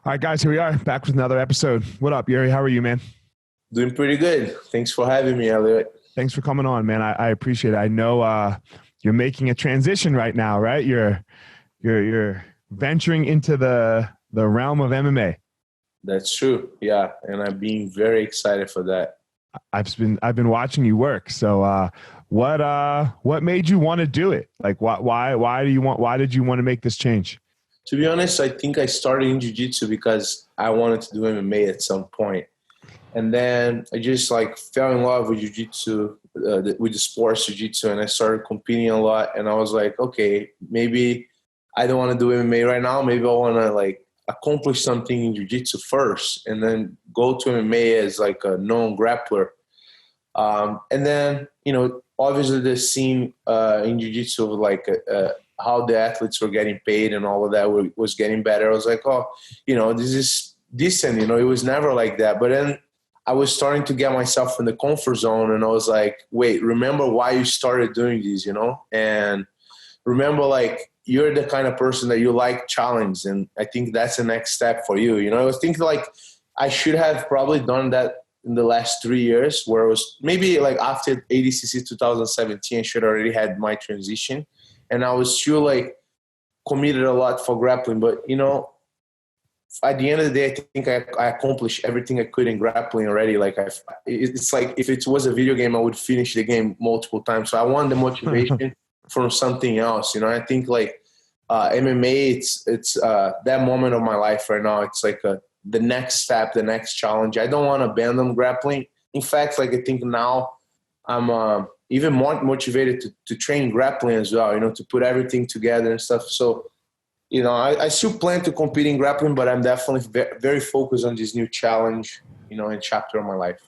All right, guys, here we are back with another episode. What up, Yuri? How are you, man? Doing pretty good. Thanks for having me, Elliot. Thanks for coming on, man. I appreciate it. I know you're making a transition right now, right? You're venturing into the realm of MMA. That's true. Yeah, and I'm being very excited for that. I've been watching you work. So what made you want to do it? Like why did you want to make this change? To be honest, I think I started in jiu-jitsu because I wanted to do MMA at some point. And then I just fell in love with jiu-jitsu, with the sports jiu-jitsu, and I started competing a lot. And I was like, okay, maybe I don't want to do MMA right now. Maybe I want to accomplish something in jiu-jitsu first and then go to MMA as a known grappler. And then, obviously the scene in jiu-jitsu of how the athletes were getting paid and all of that was getting better. I was like, oh, this is decent. It was never like that. But then I was starting to get myself in the comfort zone, and I was like, wait, remember why you started doing this, and remember, you're the kind of person that you like challenge. And I think that's the next step for you. I was thinking I should have probably done that in the last 3 years, where it was maybe after ADCC 2017, I should already had my transition. And I was still committed a lot for grappling. But, at the end of the day, I think I accomplished everything I could in grappling already. It's like if it was a video game, I would finish the game multiple times. So I want the motivation from something else. I think MMA, it's that moment of my life right now. It's the next step, the next challenge. I don't want to abandon grappling. In fact, I think now I'm even more motivated to train grappling as well, to put everything together and stuff. So, I still plan to compete in grappling, but I'm definitely very focused on this new challenge, and chapter of my life.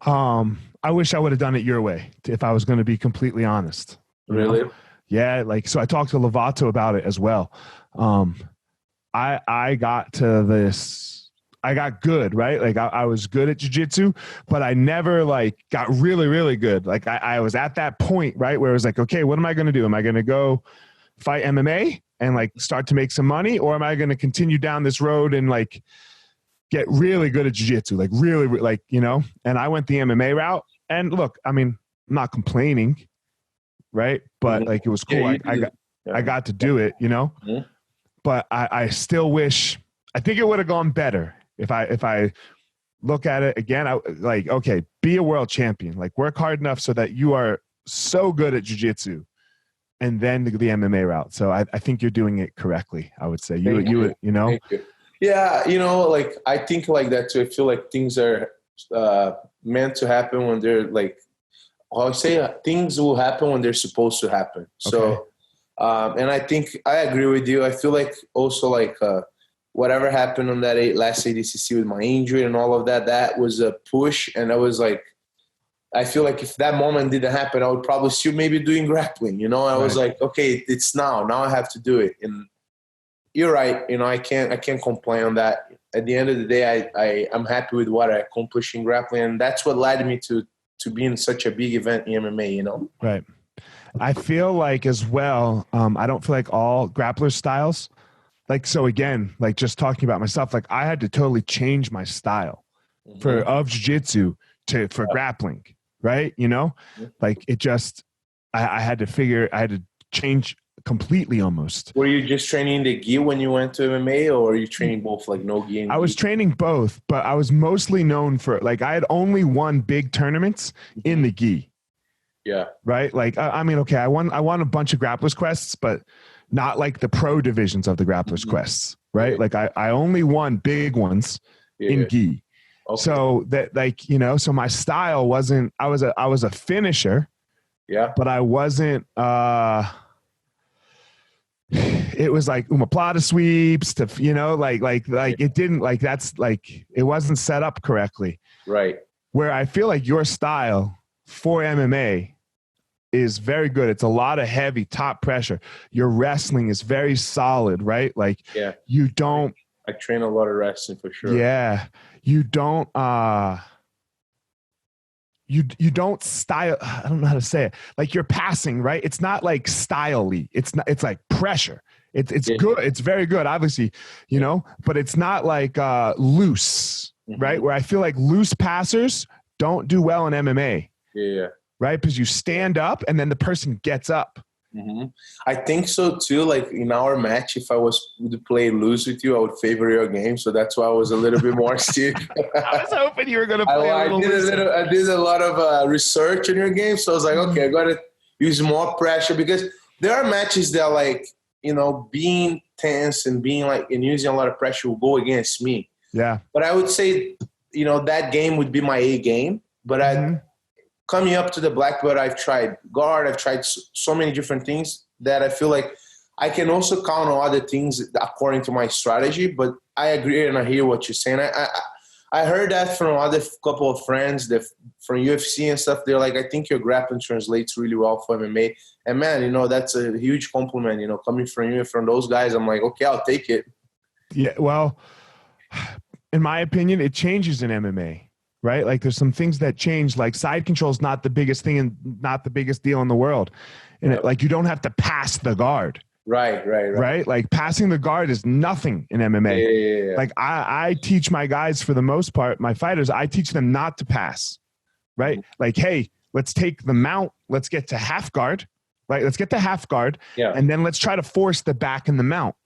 I wish I would have done it your way, if I was going to be completely honest. Really? Yeah. So I talked to Lovato about it as well. I got to this, I got good, right? I was good at jiu-jitsu, but I never got really, really good. I was at that point, right, where it was okay, what am I going to do? Am I going to go fight MMA and start to make some money, or am I going to continue down this road and get really good at jiu-jitsu, really, and I went the MMA route. And look, I mean, I'm not complaining, right? But it was cool. Yeah, I got to do it, Mm-hmm. But I still wish, I think it would have gone better if I look at it again. Okay, be a world champion, work hard enough so that you are so good at jiu-jitsu, and then the MMA route. So I think you're doing it correctly. I would say you. Thank you. Yeah. I think that too. I feel things are meant to happen when they're I say things will happen when they're supposed to happen. Okay. So, and I think I agree with you. I feel also whatever happened on that last ADCC with my injury and all of that, that was a push. And I was I feel if that moment didn't happen, I would probably still maybe doing grappling, I was okay, it's now I have to do it. And you're right. I can't complain on that. At the end of the day, I'm happy with what I accomplished in grappling. And that's what led me to be in such a big event in MMA, Right. I feel as well, I don't feel all grappler styles, so again, just talking about myself, I had to totally change my style of jiu-jitsu for grappling, right? It just, I had to change completely almost. Were you just training the gi when you went to MMA, or were you training both NoGi and gi? I was training both, but I was mostly known for I had only won big tournaments in the gi. Yeah. Right. I mean, okay, I won a bunch of grapplers quests, but not the pro divisions of the grapplers quests. Right. Yeah. I only won big ones in gi. Okay. So that so my style wasn't, I was a finisher. Yeah. But I wasn't, it was omoplata sweeps to, it didn't that's it wasn't set up correctly. Right. Where I feel your style for MMA is very good. It's a lot of heavy top pressure. Your wrestling is very solid, right? Yeah. You don't. I train a lot of wrestling for sure. Yeah. You don't, you don't style. I don't know how to say it. Like you're passing, right? It's not like styley. It's not. It's like pressure. It's good. It's very good, obviously, you know. But it's not like loose, right? Where I feel like loose passers don't do well in MMA. Yeah. Right, because you stand up and then the person gets up. I think so too. Like in our match, if I was to play loose with you, I would favor your game. So that's why I was a little bit more stiff. I was hoping you were going to play I did a lot of research on your game. So I was like, okay, I got to use more pressure because there are matches that like, you know, being tense and being like, and using a lot of pressure will go against me. Yeah. But I would say, you know, that game would be my A game. But coming up to the black belt, I've tried guard. I've tried so many different things that I feel like I can also count on other things according to my strategy. But I agree and I hear what you're saying. I heard that from other couple of friends that from UFC and stuff. They're like, I think your grappling translates really well for MMA. And man, you know, that's a huge compliment, you know, coming from you and from those guys. I'm like, okay, I'll take it. Yeah. Well, in my opinion, it changes in MMA. Right? Like there's some things that change, like side control is not the biggest thing and not the biggest deal in the world. And like, you don't have to pass the guard. Right. Like passing the guard is nothing in MMA. Like I teach my guys for the most part, my fighters, I teach them not to pass. Right. Like, hey, let's take the mount. Let's get to half guard. Right. Let's get to half guard. Yeah. And then let's try to force the back in the mount.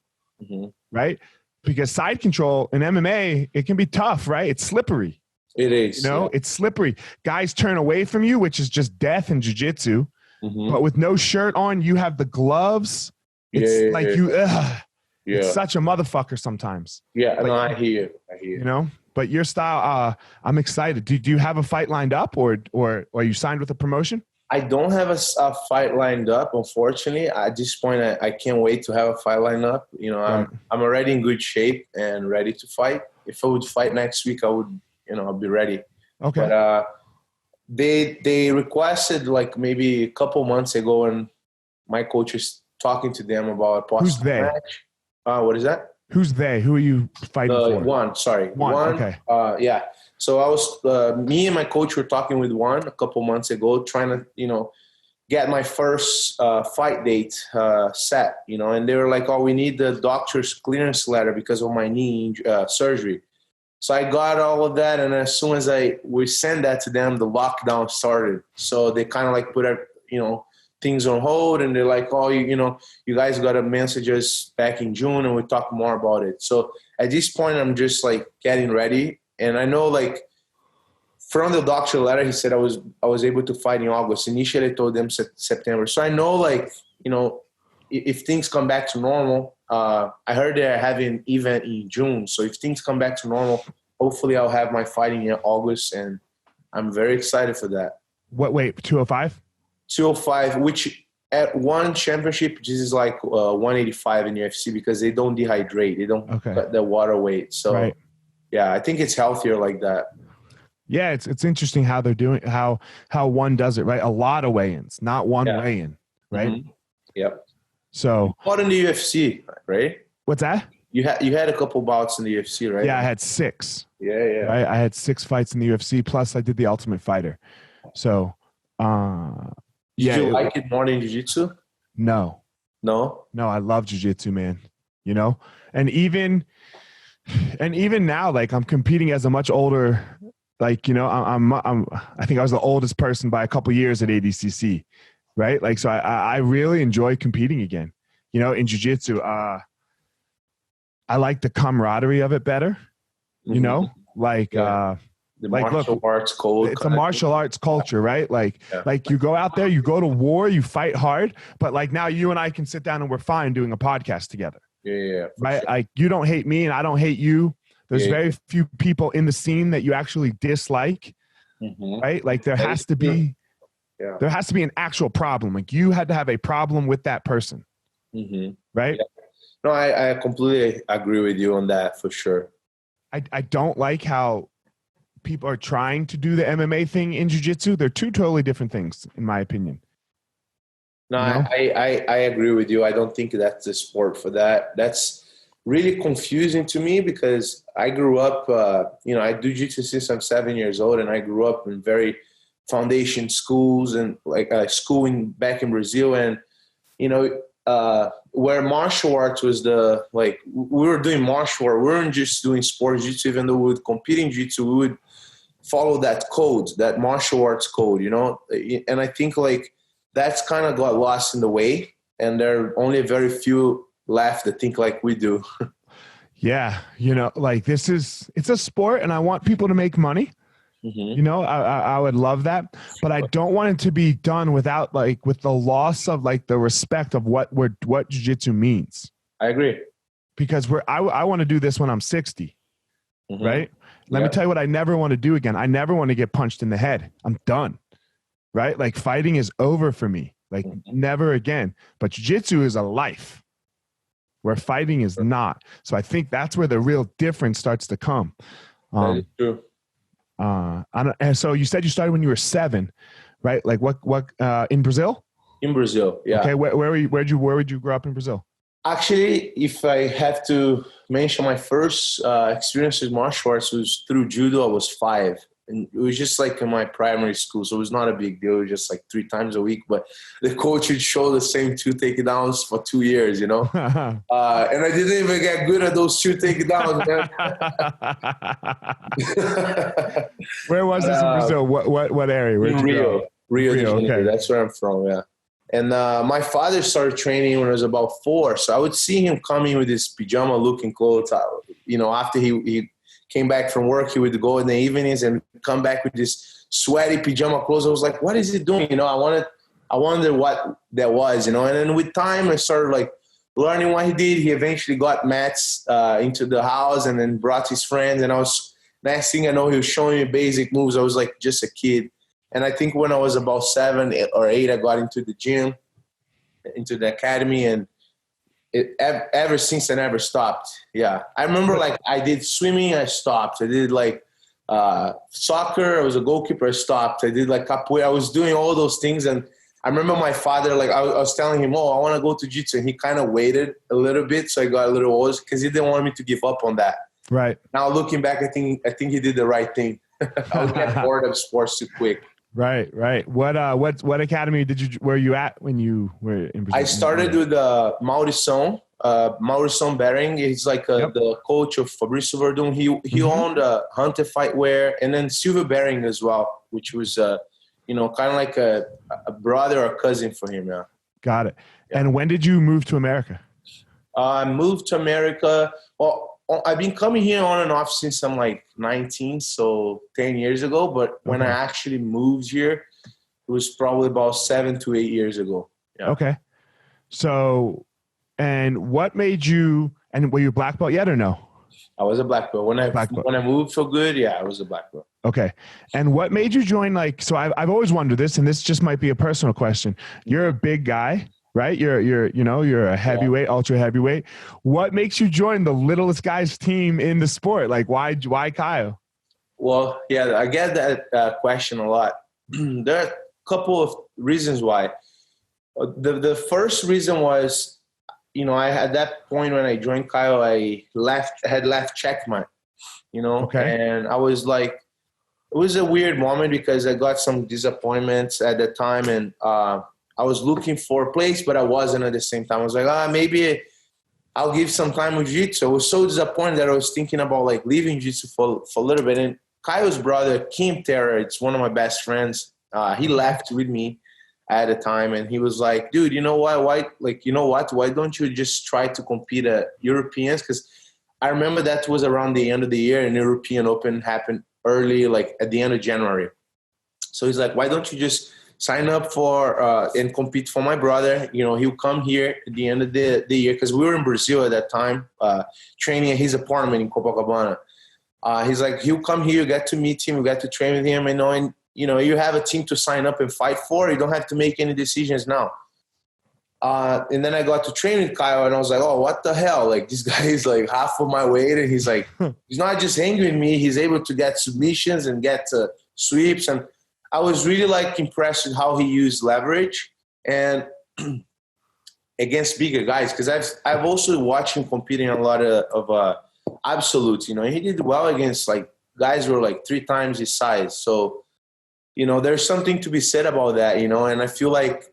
Right. Because side control in MMA, it can be tough, right? It's slippery. It is. You know, it's slippery. Guys turn away from you, which is just death in jiu-jitsu. But with no shirt on, you have the gloves. It's it's such a motherfucker sometimes. Yeah, like, no, I hear you. You know, but your style, I'm excited. Do you have a fight lined up or are you signed with a promotion? I don't have a fight lined up, unfortunately. At this point, I can't wait to have a fight lined up. You know, I'm already in good shape and ready to fight. If I would fight next week, I would, you know, I'll be ready. Okay. But they requested like maybe a couple months ago, and my coach is talking to them about a possible match. What is that? Who's they? Who are you fighting for? One. Okay. Yeah. So I was me and my coach were talking with one a couple months ago, trying to, you know, get my first fight date set. You know, and they were like, "Oh, we need the doctor's clearance letter because of my knee surgery." So I got all of that, and as soon as we sent that to them, the lockdown started. So they kind of like put, you know, things on hold, and they're like, "Oh, you know, you guys got to message us back in June, and we'll talk more about it." So at this point, I'm just like getting ready, and I know like from the doctor letter, he said I was able to fight in August. Initially, I told them September. So I know like, you know, if things come back to normal. I heard they're having an event in June. So if things come back to normal, hopefully I'll have my fighting in August, and I'm very excited for that. What weight? 205? 205, which at one championship, this is like 185 in UFC because they don't dehydrate. They don't cut the water weight. So yeah, I think it's healthier like that. Yeah, it's interesting how they're doing, how one does it, right? A lot of weigh-ins, not one weigh-in, right? Yep. So fought in the UFC, right? What's that? You had a couple bouts in the UFC, right? Yeah, I had 6. Yeah. Right? I had 6 fights in the UFC. Plus, I did the Ultimate Fighter. So, Did you like it more than jiu-jitsu? No, I love jiu-jitsu, man. You know, and even now, like I'm competing as a much older, like, you know, I think I was the oldest person by a couple years at ADCC. Right. Like, so I really enjoy competing again, you know, in jiu-jitsu. I like the camaraderie of it better, you know, like, the martial arts code. It's a martial arts culture, right? Like, like you go out there, you go to war, you fight hard, but like now you and I can sit down and we're fine doing a podcast together. Yeah. Right. Sure. Like you don't hate me and I don't hate you. There's very few people in the scene that you actually dislike. Right. Like there has to be. Yeah. There has to be an actual problem. Like you had to have a problem with that person. Right? Yeah. No, I completely agree with you on that for sure. I don't like how people are trying to do the MMA thing in jiu-jitsu. They're two totally different things, in my opinion. No, you know? I agree with you. I don't think that's the sport for that. That's really confusing to me because I grew up, you know, I do jiu-jitsu since I'm 7 years old, and I grew up in very foundation schools and like schooling back in Brazil. And, where martial arts was we were doing martial art. We weren't just doing sports jiu-jitsu, even though we would compete in jiu-jitsu, we would follow that code, that martial arts code, and I think like that's kind of got lost in the way. And there are only very few left that think like we do. Yeah. Like it's a sport and I want people to make money. Mm-hmm. I would love that, but I don't want it to be done without with the loss of the respect of what jiu-jitsu means. I agree. Because I want to do this when I'm 60, mm-hmm. right? Let me tell you what I never want to do again. I never want to get punched in the head. I'm done, right? Like fighting is over for me, mm-hmm. never again. But jiu-jitsu is a life where fighting is not. So I think that's where the real difference starts to come. That is true. And so you said you started when you were 7, right? Like what in Brazil? In Brazil, yeah. Okay, where would you grow up in Brazil? Actually, if I have to mention my first experience with martial arts was through judo. I was 5, and it was just like in my primary school, so it was not a big deal. It was just like 3 times a week, but the coach would show the same 2 takedowns for 2 years, and I didn't even get good at those 2 takedowns, man. Where was this in Brazil? What area? Rio de Janeiro. Okay. That's where I'm from, yeah. And my father started training when I was about 4. So I would see him coming with his pajama looking clothes. After he came back from work, he would go in the evenings and come back with this sweaty pajama clothes. I was like, what is he doing? I wondered what that was, And then with time, I started learning what he did. He eventually got mats into the house and then brought his friends. And next thing I know, he was showing me basic moves. I was like just a kid. And I think when I was about 7 or 8, I got into the gym, into the academy, and ever since I never stopped. Yeah. I remember I did swimming, I stopped. I did soccer, I was a goalkeeper, I stopped. I did capoeira. I was doing all those things. And I remember my father, I was telling him, I want to go to jiu-jitsu. And he kind of waited a little bit. So I got a little older because he didn't want me to give up on that. Right. Now looking back, I think he did the right thing. I would get bored of sports too quick. Right. What academy were you at when you were in Brazil? I started with Maurição Bering. He's the coach of Fabrício Verdun. He mm-hmm. owned Hunter Fightwear, and then Silvio Bering as well, which was kind of like a brother or cousin for him. Yeah. Got it. Yeah. And when did you move to America? I moved to America. Well, I've been coming here on and off since I'm 19, so 10 years ago. But when I actually moved here, it was probably about 7 to 8 years ago. Yeah. Okay. So, and what made you, and were you a black belt yet or no? I was a black belt. When I moved so good, yeah, I was a black belt. Okay. And what made you join so I've always wondered this, and this just might be a personal question. You're a big guy. Right? You're a heavyweight, ultra heavyweight. What makes you join the littlest guy's team in the sport? Why Caio? Well, yeah, I get that question a lot. There are a couple of reasons why. The first reason was, at that point when I joined Caio, I had left Checkmate, okay. And I was it was a weird moment because I got some disappointments at the time, and I was looking for a place, but I wasn't at the same time. I was like, maybe I'll give some time with jiu-jitsu. I was so disappointed that I was thinking about leaving jiu-jitsu for a little bit. And Caio's brother, Caio Terra, it's one of my best friends. He left with me at the time, and he was like, dude, you know what? Why don't you just try to compete at Europeans? Because I remember that was around the end of the year, and European Open happened early, at the end of January. So he's like, why don't you just sign up for and compete for my brother? He'll come here at the end of the year, because we were in Brazil at that time, training at his apartment in Copacabana. He's like, he'll come here, you get to meet him, you get to train with him, and you have a team to sign up and fight for. You don't have to make any decisions now. And then I got to train with Caio, and I was like, oh, what the hell? This guy is half of my weight, and he's he's not just hanging with me, he's able to get submissions and get sweeps. And I was really impressed with how he used leverage and against bigger guys, because I've also watched him competing a lot of absolutes. He did well against guys who were 3 times his size. So you know, there's something to be said about that, you know, and I feel like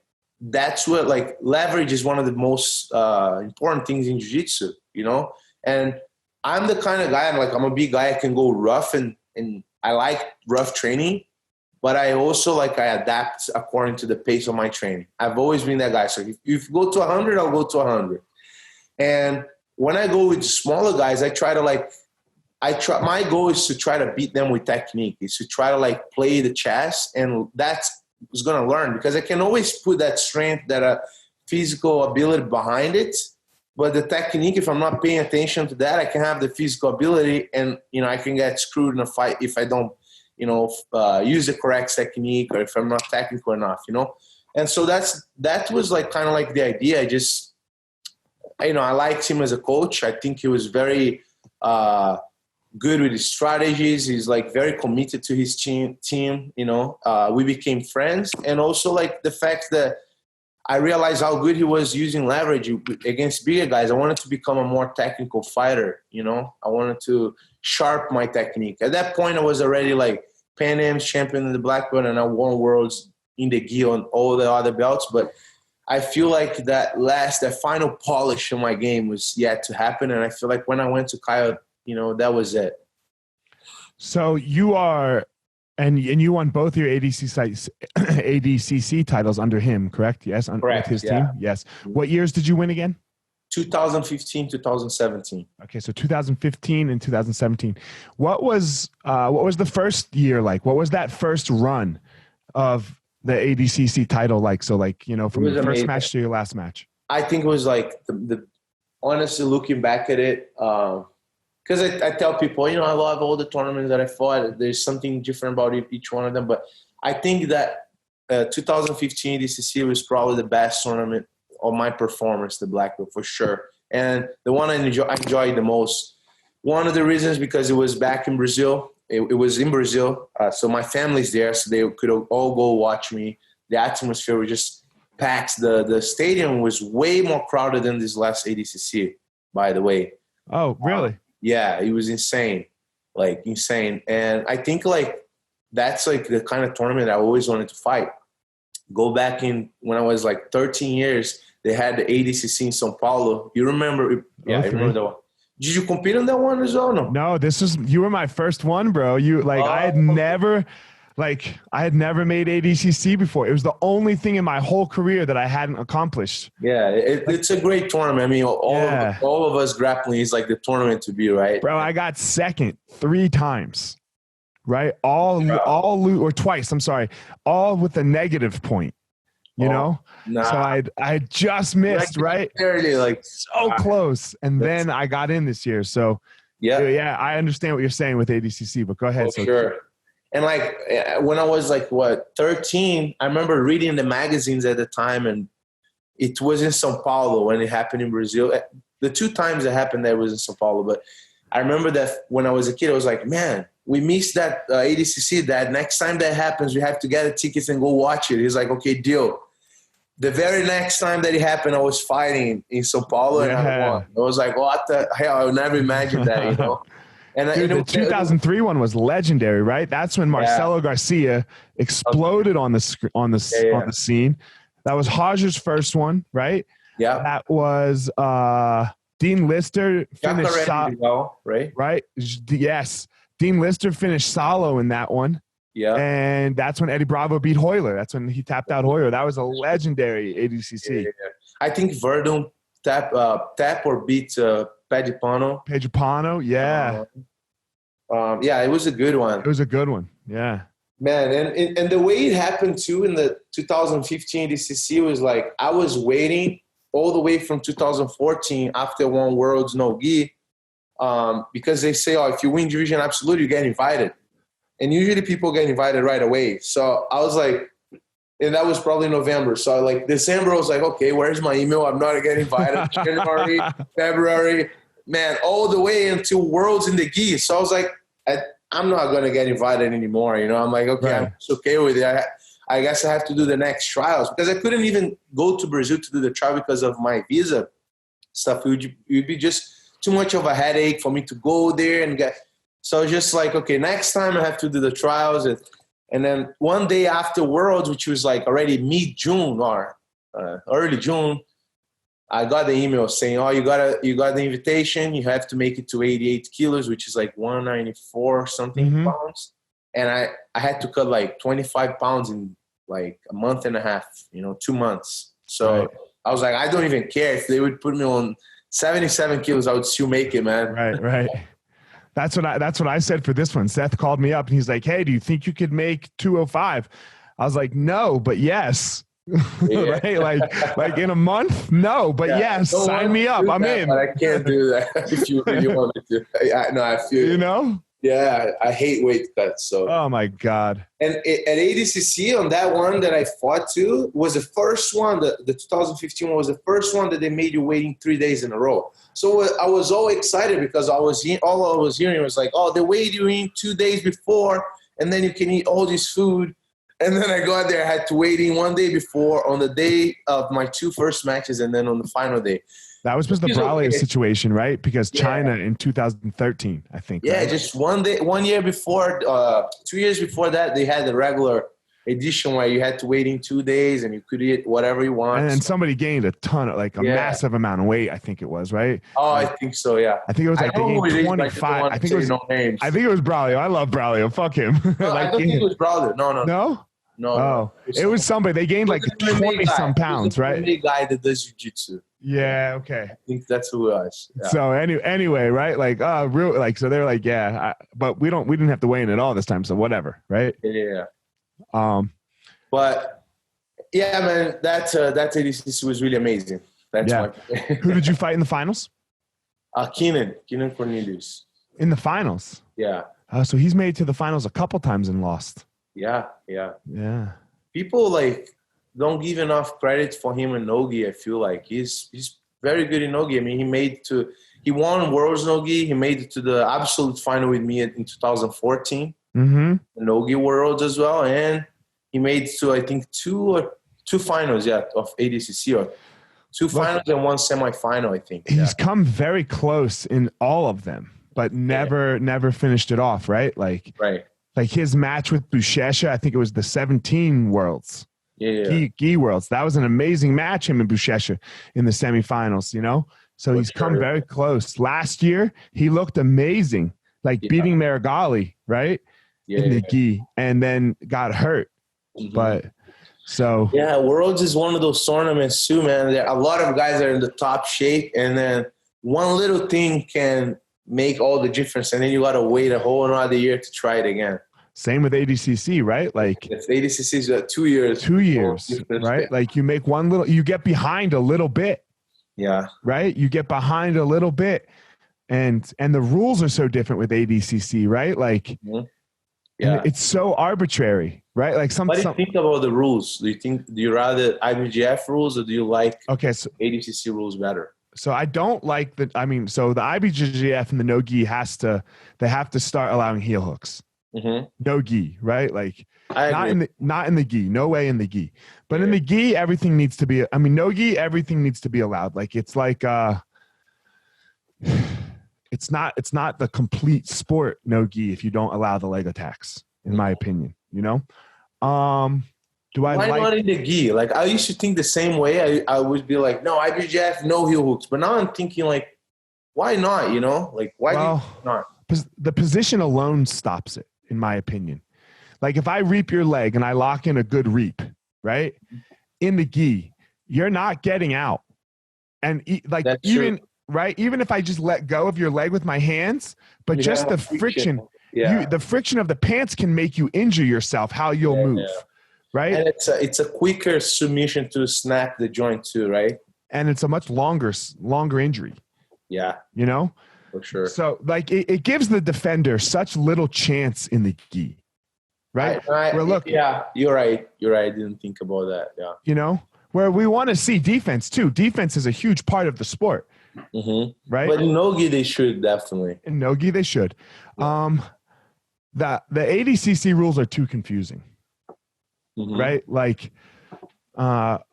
that's what, like, leverage is one of the most important things in jiu-jitsu, you know, and I'm the kind of guy, I'm a big guy, I can go rough and I like rough training, but I also I adapt according to the pace of my training. I've always been that guy. So if you go to 100, I'll go to 100. And when I go with smaller guys, my goal is to try to beat them with technique. Is to try to play the chess, and that's what's going to learn, because I can always put that strength, that physical ability behind it. But the technique, if I'm not paying attention to that, I can have the physical ability, and I can get screwed in a fight if I don't use the correct technique, or if I'm not technical enough, And so that was kind of the idea. I just, I liked him as a coach. I think he was very good with his strategies. He's very committed to his team. We became friends, and also the fact that I realized how good he was using leverage against bigger guys. I wanted to become a more technical fighter. I wanted to sharpen my technique. At that point, I was already Pan Am's champion in the black belt, and I won worlds in the gi on all the other belts. But I feel that final polish in my game was yet to happen. And I feel like when I went to Caio, that was it. So you are, and you won both your ADCC titles under him, correct? Yes, correct. With his team. Yes. What years did you win again? 2015, 2017. Okay, so 2015 and 2017. What was the first year like? What was that first run of the ADCC title like? So from your first match to your last match. I think it was the honestly looking back at it, because I tell people, I love all the tournaments that I fought. There's something different about each one of them, but I think that 2015 ADCC was probably the best tournament of my performance, the black belt, for sure. And the one I enjoyed the most. One of the reasons, because it was back in Brazil. It was in Brazil, so my family's there, so they could all go watch me. The atmosphere was just packed. The stadium was way more crowded than this last ADCC, by the way. Oh, really? Yeah, it was insane, insane. And I think that's the kind of tournament I always wanted to fight. Go back in when I was 13 years, they had the ADCC in São Paulo. You remember? Yeah, I remember that one. Did you compete on that one as well? No, you were my first one, bro. I had never made ADCC before. It was the only thing in my whole career that I hadn't accomplished. Yeah, it's a great tournament. I mean, all of us grappling is the tournament to be, right? Bro, I got second 3 times, right? Or twice. I'm sorry, all with a negative point. So I just missed, right? So close. And then I got in this year. So yeah, I understand what you're saying with ADCC, but go ahead. Oh, sure. And when I was 13, I remember reading the magazines at the time, and it was in São Paulo when it happened in Brazil. The 2 times it happened there was in São Paulo, but I remember that when I was a kid, I was like, man, we missed that ADCC. That next time that happens, we have to get the tickets and go watch it. He's like, okay, deal. The very next time that it happened, I was fighting in São Paulo, and I won. I was like, what the hell? I would never imagine that, And dude, the 2003 one was legendary, right? That's when Marcelo Garcia exploded on the scene. That was Hodger's first one, right? Yeah. That was Dean Lister finished right? Yes. Dean Lister finished solo in that one. Yeah. And that's when Eddie Bravo beat Hoyler. That's when he tapped out Hoyler. That was a legendary ADCC. Yeah. I think Verdun tap or beat Pedipano. Yeah. Yeah, it was a good one. It was a good one. Yeah. Man, and the way it happened too in the 2015 ADCC was I was waiting all the way from 2014 after one Worlds NoGi, because they say, if you win Division Absolute, you get invited. And usually people get invited right away. So I was and that was probably November. So December, I was okay, where's my email? I'm not getting invited. January, February, man, all the way until Worlds in the gi. So I was I'm not going to get invited anymore. I'm okay, right. I'm just okay with it. I guess I have to do the next trials, because I couldn't even go to Brazil to do the trial because of my visa stuff. It would be just too much of a headache for me to go there and get. So just okay, next time I have to do the trials. And And then one day after Worlds, which was like already mid-June or early June, I got the email saying, "Oh, you got the invitation. You have to make it to 88 kilos, which is like 194 something pounds." And I had to cut like 25 pounds in like a month and a half, 2 months. So I was like, I don't even care if they would put me on 77 kilos, I would still make it, man. Right. That's what I said for this one. Seth called me up and he's like, "Hey, do you think you could make 205?" I was like, "No, but yes." Yeah. Right? Like in a month? No, but yes, sign me up. I'm in. But I can't do that if you really want me to. I feel Yeah, I hate weight cuts. So. Oh my God. And at ADCC on that one that I fought to was the first one. The 2015 one was the first one that they made you waiting 3 days in a row. So I was all excited because all I was hearing was like, "Oh, they weighed you in 2 days before, and then you can eat all this food." And then I got there, I had to wait in 1 day before, on the day of my 2 first matches, and then on the final day. That was the Braulio situation, right? Because China in 2013, I think. Yeah, right? just 1 year before, 2 years before that, they had the regular edition where you had to wait in 2 days and you could eat whatever you want. And then somebody gained a ton of, like a massive amount of weight, I think it was, right? Oh, I think so, yeah. I think it was like they gained 25. I think it was Braulio. I love Braulio. Fuck him. No, I don't think it was Braulio. No? No. Oh, it was somebody. They gained like 20-some pounds, right? The guy that does jiu-jitsu. Yeah, okay. I think that's who it was. Yeah. So anyway, right? Like, so they're like, but we didn't have to weigh in at all this time, so whatever, right? Yeah. But yeah, man, that ADCC was really amazing. Who did you fight in the finals? Keenan Cornelius. In the finals? Yeah. So he's made it to the finals a couple times and lost. Yeah. People don't give enough credit for him in NoGi. I feel like he's very good in NoGi. I mean, he won Worlds NoGi. He made it to the absolute final with me in 2014. NoGi Worlds as well, and he made it to I think two finals, of ADCC, or two finals and one semifinal. I think he's come very close in all of them, but never finished it off. Right, like his match with Buchecha, I think it was the 17 Worlds. GI Worlds. That was an amazing match, him and Buchecha in the semifinals, So he's come very close. Last year, he looked amazing, beating Marigali, right? In the GI, and then got hurt. But so. Yeah, Worlds is one of those tournaments too, man. A lot of guys are in the top shape, and then one little thing can make all the difference, and then you got to wait a whole another year to try it again. Same with ADCC, right? Like if ADCC is 2 years. 2 years, right? Like you make you get behind a little bit. Yeah. Right? You get behind a little bit. And the rules are so different with ADCC, right? Like it's so arbitrary, right? Like what do you think about the rules? Do you rather IBJJF rules, or do you like ADCC rules better? So I don't like so the IBJJF and the NoGi they have to start allowing heel hooks. No gi, right? Like not in the gi, no way in the gi. But in the gi, everything needs to be. No gi, everything needs to be allowed. Like it's like it's not the complete sport no gi if you don't allow the leg attacks, in my opinion. Why not in the gi? Like I used to think the same way. I would be like, no, IBJJF, no heel hooks. But now I'm thinking like, why not? Like why not? The position alone stops it. In my opinion, like if I reap your leg and I lock in a good reap, right? In the gi, you're not getting out. And even if I just let go of your leg with my hands, but just the friction, the friction of the pants can make you injure yourself, how you'll move, right? And it's a quicker submission to snap the joint too, right? And it's a much longer injury. Yeah. For sure. So, it gives the defender such little chance in the gi, right? You're right. I didn't think about that. Yeah. Where we want to see defense too. Defense is a huge part of the sport, right? But in NoGi, they should definitely. In NoGi, they should. Yeah. The ADCC rules are too confusing, right? Like, and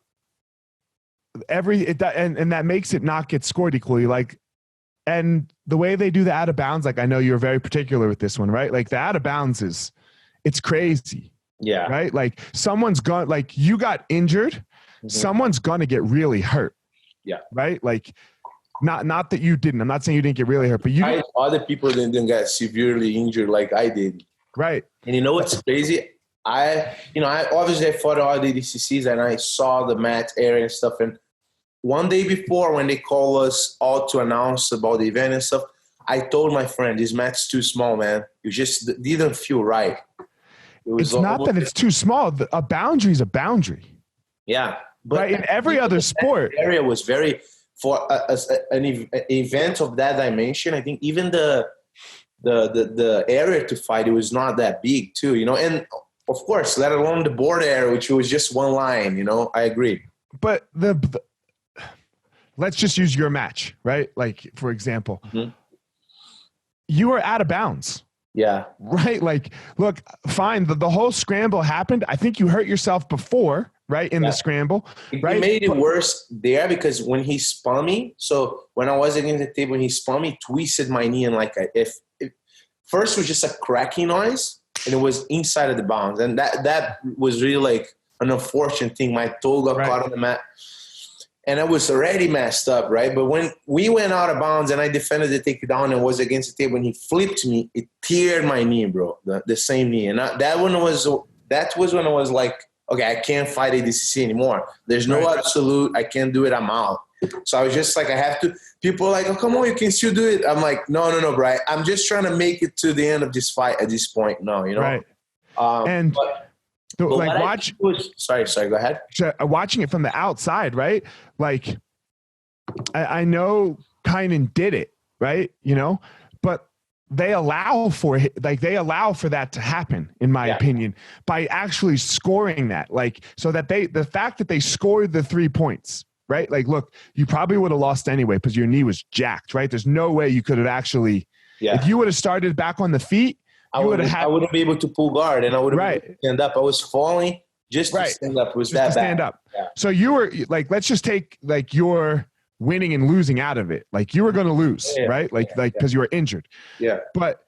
that makes it not get scored equally. Like. And the way they do the out of bounds, like I know you're very particular with this one, right? Like the out of bounds it's crazy, Yeah. Right? Like someone's gone, like you got injured, someone's gonna get really hurt. Yeah. Right? Like not that you didn't. I'm not saying you didn't get really hurt, but you didn't. Other people didn't get severely injured like I did. Right. And you know what's crazy? I obviously fought all the ADCCs and I saw the match area and stuff. And one day before, when they call us all to announce about the event and stuff, I told my friend, this match is too small, man. It just didn't feel right. It's not that it's too small. A boundary is a boundary. Yeah. But right. In every other sport. The area was very, for an event of that dimension, I think even the area to fight, it was not that big too, you know, and of course, let alone the border area, which was just one line, you know, I agree. But let's just use your match, right? Like, for example, you were out of bounds. Yeah. Right? Like, look, fine, the whole scramble happened. I think you hurt yourself before, right, in the scramble. Right? It made it worse there because when he spun me, so when I was against the table, when he spun me, twisted my knee, and like if first was just a cracking noise, and it was inside of the bounds, and that was really like an unfortunate thing. My toe got caught on the mat, and I was already messed up, right? But when we went out of bounds and I defended the takedown and was against the table, and he flipped me, it teared my knee, bro, the same knee, and that was when I was like, okay, I can't fight ADCC anymore. There's no absolute, I can't do it, I'm out. So I was just like, I have to. People are like, oh, come on, you can still do it. I'm like, no, bro. I'm just trying to make it to the end of this fight at this point. No, you know. Right. But like sorry, go ahead. Watching it from the outside, right? Like, I know Kynan did it, right? You know, but they allow for that to happen, in my opinion, by actually scoring that. Like, so that the fact that they scored the 3 points. Right? Like, look, you probably would have lost anyway because your knee was jacked, right? There's no way you could have actually, if you would have started back on the feet, I wouldn't be able to pull guard and I would have been able to stand up. I was falling just to stand up. It was that bad. Stand up. Yeah. So you were like, let's just take like your winning and losing out of it. Like you were going to lose, right? Like, because you were injured. Yeah. But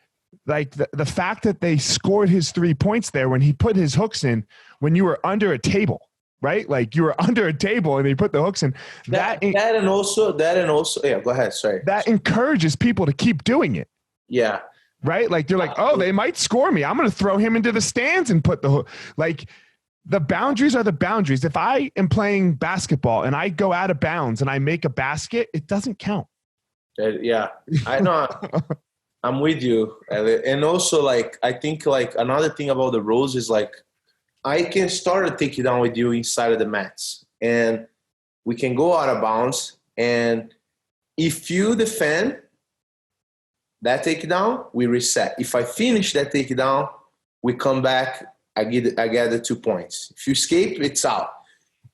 like the fact that they scored his 3 points there when he put his hooks in, when you were under a table, right? Like you were under a table and they put the hooks in. That and also, yeah, go ahead. Sorry. That encourages people to keep doing it. Yeah. Right? Like they're like, oh, they might score me. I'm going to throw him into the stands and put the hook. Like the boundaries are the boundaries. If I am playing basketball and I go out of bounds and I make a basket, it doesn't count. Yeah, I know. I'm with you. And also like, I think like another thing about the rules is like, I can start a takedown with you inside of the mats and we can go out of bounds. And if you defend that takedown, we reset. If I finish that takedown, we come back, I get the 2 points. If you escape, it's out.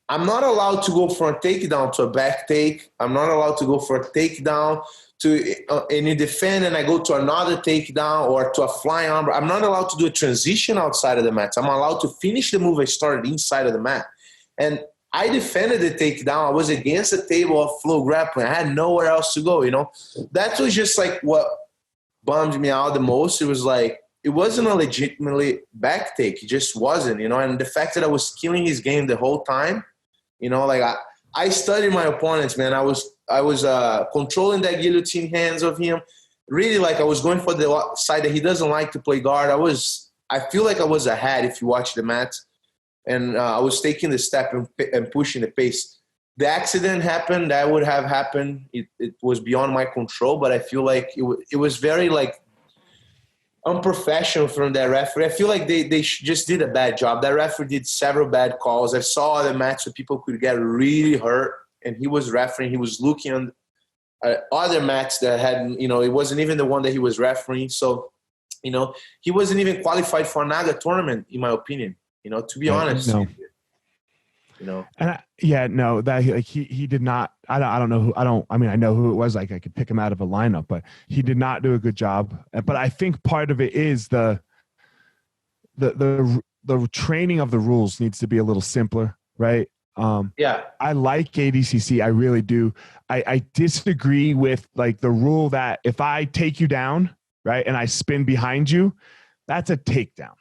I'm not allowed to go from a takedown to a back take. I'm not allowed to go for a takedown to and you defend and I go to another takedown or to a flying arm. I'm not allowed to do a transition outside of the mat. I'm allowed to finish the move I started inside of the mat. And I defended the takedown. I was against the table of flow grappling. I had nowhere else to go, you know. That was just like what bummed me out the most. It was like, it wasn't a legitimately back take. It just wasn't, you know. And the fact that I was killing his game the whole time, you know, like I studied my opponents, man. I was controlling that guillotine hands of him. Really, like I was going for the side that he doesn't like to play guard. I feel like I was ahead if you watch the match. And I was taking the step and pushing the pace. The accident happened. That would have happened. It was beyond my control, but I feel like it was very like unprofessional from that referee. I feel like they just did a bad job. That referee did several bad calls. I saw other matches where people could get really hurt, and he was refereeing. He was looking on other matches that had, you know, it wasn't even the one that he was refereeing. So, you know, he wasn't even qualified for a NoGi tournament, in my opinion. You know, to be honest. No. You know, and that like he did not. I don't know who. I mean, I know who it was. Like I could pick him out of a lineup, but he did not do a good job. But I think part of it is the training of the rules needs to be a little simpler, right? I like ADCC. I really do. I disagree with like the rule that if I take you down, right, and I spin behind you, that's a takedown.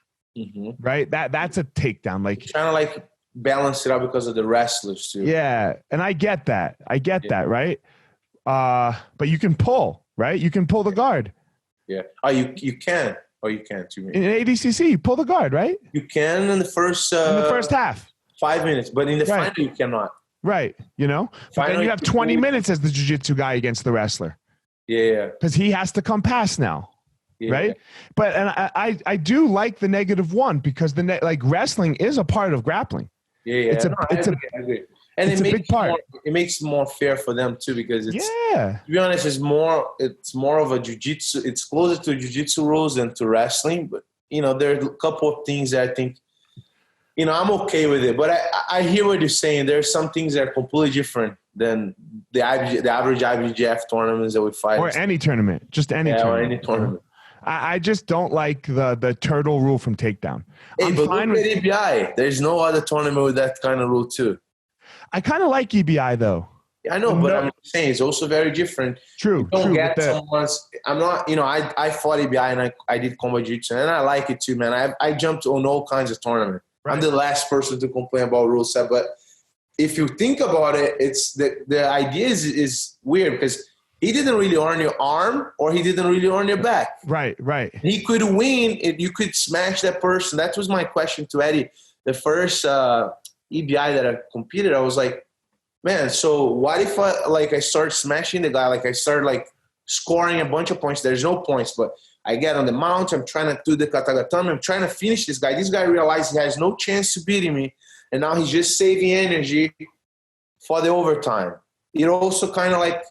right? That's a takedown. Like trying to like balance it out because of the wrestlers too. Yeah, and I get that. That, right? But you can pull, right? You can pull the guard. Yeah. Oh, you can. Oh, you can't. You mean in ADCC? You pull the guard, right? You can in the first half, 5 minutes, but in the final you cannot. Right. You know, but then you have 20 minutes as the jiu-jitsu guy against the wrestler. Yeah. Because he has to come past now. Right. But and I do like the -1 because like wrestling is a part of grappling. Yeah. I agree. And it's a big part. It makes it more fair for them too, because it's, to be honest, it's more of a jiu-jitsu. It's closer to jiu-jitsu rules than to wrestling. But you know, there are a couple of things that I think, you know, I'm okay with it. But I hear what you're saying. There are some things that are completely different than the average IBJJF tournaments that we fight, or any tournament, just any tournament. Or any tournament. I just don't like the turtle rule from takedown. Hey, but look at EBI. There's no other tournament with that kind of rule too. I kind of like EBI though. I know, but I'm saying it's also very different. True. You don't get someone's. I'm not. You know, I fought EBI and I did combat jiu-jitsu and I like it too, man. I jumped on all kinds of tournaments. Right. I'm the last person to complain about rule set, but if you think about it, it's the idea is weird because he didn't really earn your arm or he didn't really earn your back. Right. He could win if you could smash that person. That was my question to Eddie. The first EBI that I competed, I was like, man, so what if I start smashing the guy? Like I start like scoring a bunch of points. There's no points, but I get on the mount. I'm trying to do the katagatame. I'm trying to finish this guy. This guy realized he has no chance to beating me. And now he's just saving energy for the overtime. It also kind of like,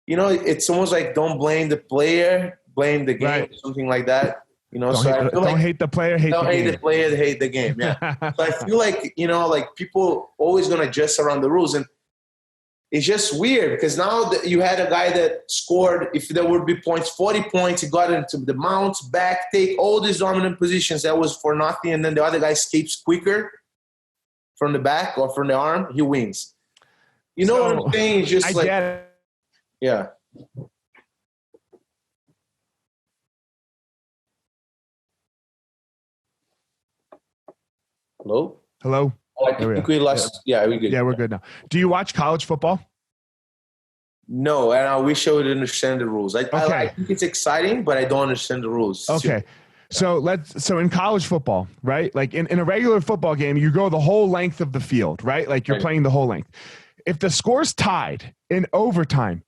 you know, it's almost like don't blame the player, blame the game, or something like that. You know, don't hate the player, hate the game. Don't hate the player, hate the game. Yeah. So I feel like, you know, like people always going to adjust around the rules. And it's just weird because now that you had a guy that scored, if there would be points, 40 points, he got into the mount, back, take all these dominant positions. That was for nothing. And then the other guy escapes quicker from the back or from the arm, he wins. You know what I'm saying? It's just get it. Yeah. Hello? I think we lost. Yeah, we're good. Yeah, we're good now. Do you watch college football? No, and I wish I would understand the rules. I think it's exciting, but I don't understand the rules. Okay. So in college football, right? Like in a regular football game, you go the whole length of the field, right? Like you're playing the whole length. If the score's tied in overtime,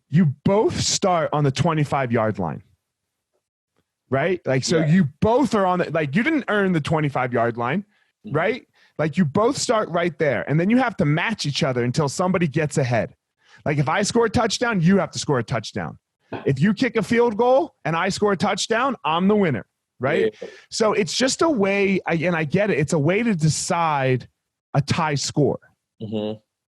you both start on the 25-yard line. Right? Like, so you both are on the, like, you didn't earn the 25-yard line, right? Like, you both start right there. And then you have to match each other until somebody gets ahead. Like, if I score a touchdown, you have to score a touchdown. If you kick a field goal and I score a touchdown, I'm the winner, right? Yeah. So it's just a way, and I get it, it's a way to decide a tie score,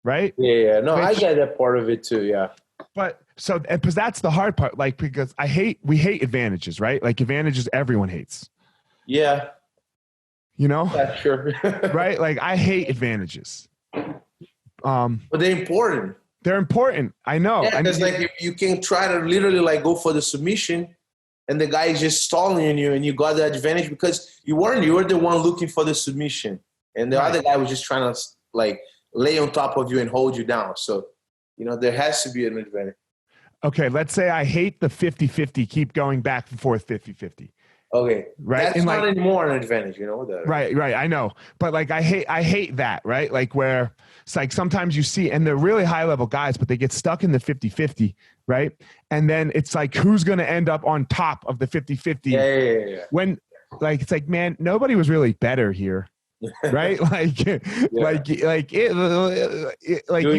right? Yeah. No, I get that part of it too, yeah. But so, because that's the hard part, like, because we hate advantages, right? Like, advantages everyone hates. Yeah. You know? Yeah, sure. Right? Like, I hate advantages. But they're important. They're important. I know. Yeah, because like you can try to literally like go for the submission and the guy is just stalling on you and you got the advantage because you were the one looking for the submission. And the other guy was just trying to like lay on top of you and hold you down. So, you know, there has to be an advantage. Okay, let's say I hate the 50-50, keep going back and forth 50-50. Okay, right? That's not anymore an advantage, you know that. Right. I know, but like I hate that, right? Like where it's like sometimes you see, and they're really high level guys, but they get stuck in the 50-50, right? And then it's like who's going to end up on top of the 50-50? Yeah. When like it's like, man, nobody was really better here, right? Like you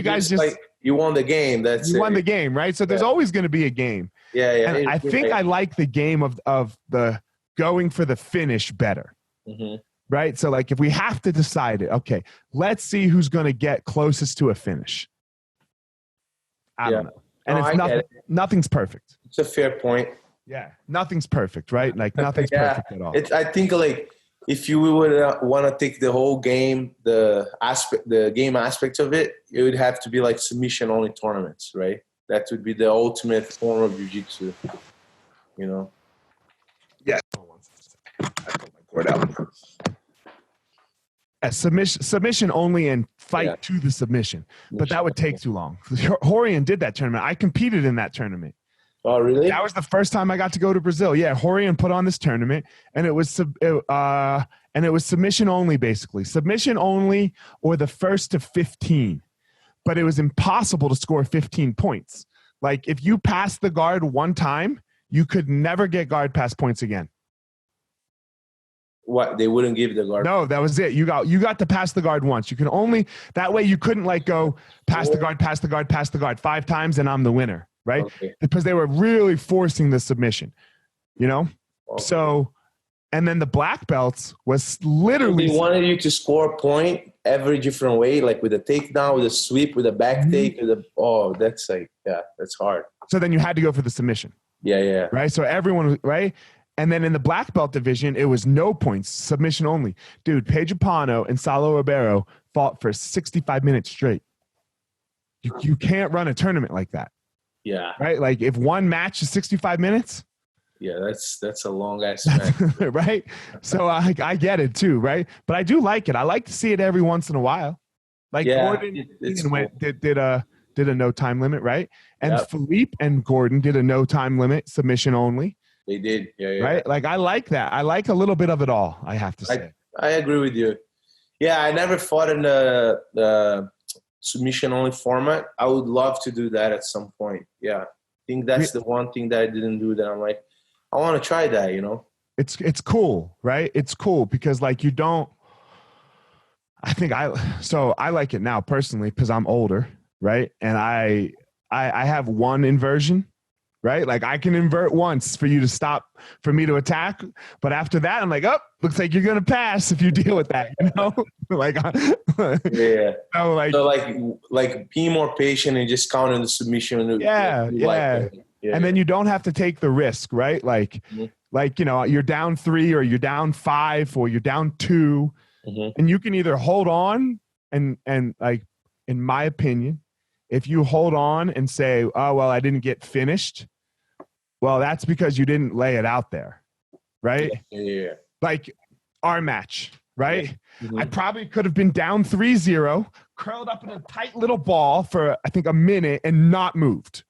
guys just like, you won the game. You won the game, right? So there's always going to be a game. Yeah. And I think I like the game of the going for the finish better, right? So like if we have to decide it, okay, let's see who's going to get closest to a finish. I don't know. And nothing's perfect. It's a fair point. Yeah. Nothing's perfect, right? Like nothing's perfect at all. I think like if you would want to take the whole game, the game aspect of it, it would have to be like submission only tournaments, right? That would be the ultimate form of jiu-jitsu, you know? Yeah. I put my score that one. Submission only and fight to the submission. But that would take too long. Horian did that tournament. I competed in that tournament. Oh, really? That was the first time I got to go to Brazil. Yeah, Horian put on this tournament, and it was submission only, basically. Submission only or the first to 15. But it was impossible to score 15 points. Like, if you passed the guard one time, you could never get guard pass points again. What? They wouldn't give the guard? No, that was it. You got to pass the guard once. You could only that way. You couldn't like go pass the guard 5 times, and I'm the winner, right? Okay. Because they were really forcing the submission, you know. Okay. So, and then the black belts was literally they wanted you to score a point every different way, like with a takedown, with a sweep, with a back take, that's like that's hard. So then you had to go for the submission. Yeah. Right. So everyone, right. And then in the black belt division, it was no points, submission only. Dude, Pedro Pano and Saulo Ribeiro fought for 65 minutes straight. You can't run a tournament like that. Yeah. Right? Like, if one match is 65 minutes. Yeah, that's a long ass match. Right? So I get it too, right? But I do like it. I like to see it every once in a while. Like, Gordon did a no time limit, right? And Philippe and Gordon did a no time limit, submission only. They did, yeah. Right? Like, I like that. I like a little bit of it all, I have to say. I agree with you. Yeah, I never fought in the submission-only format. I would love to do that at some point. Yeah. I think that's the one thing that I didn't do that I'm like, I want to try that, you know? It's cool, right? It's cool because, like, you don't – I like it now personally because I'm older, right? And I have one inversion. Right? Like, I can invert once for you to stop, for me to attack. But after that, I'm like, oh, looks like you're going to pass if you deal with that, you know? Yeah. So like being more patient and just counting the submission. Yeah. And then you don't have to take the risk, right? Like, you know, you're down 3 or you're down 5 or you're down 2. And you can either hold on and like, in my opinion, if you hold on and say, oh, well, I didn't get finished, well, that's because you didn't lay it out there, right? Yeah. Like our match, right? I probably could have been down 3-0, curled up in a tight little ball for, I think, a minute and not moved.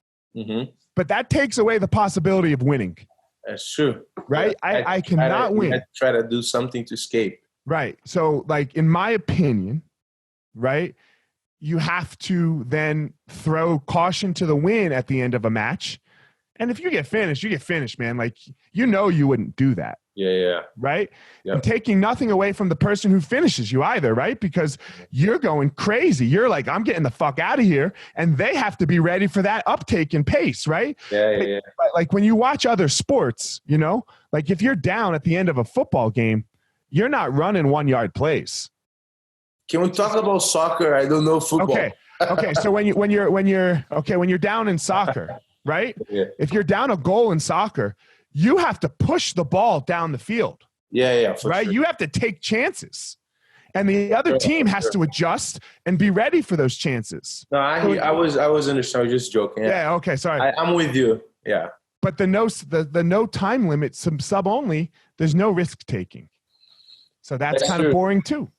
But that takes away the possibility of winning. That's true. Right? Yeah, I cannot win. I try to do something to escape. Right. So, like, in my opinion, right, you have to then throw caution to the wind at the end of a match. And if you get finished, you get finished, man. Like, you know you wouldn't do that. Yeah. Right? Yep. And taking nothing away from the person who finishes you either, right? Because you're going crazy. You're like, I'm getting the fuck out of here. And they have to be ready for that uptake in pace, right? Yeah. Like when you watch other sports, you know, like if you're down at the end of a football game, you're not running 1-yard plays. Can we talk about soccer? I don't know football. Okay. So when you're down in soccer, right? Yeah. If you're down a goal in soccer, you have to push the ball down the field. Yeah. Right? Sure. You have to take chances. And the other team has to adjust and be ready for those chances. No, I was understanding. I was just joking. Yeah. Okay. Sorry. I'm with you. Yeah. But the no time limit, some sub only, there's no risk taking. So that's kind of boring too.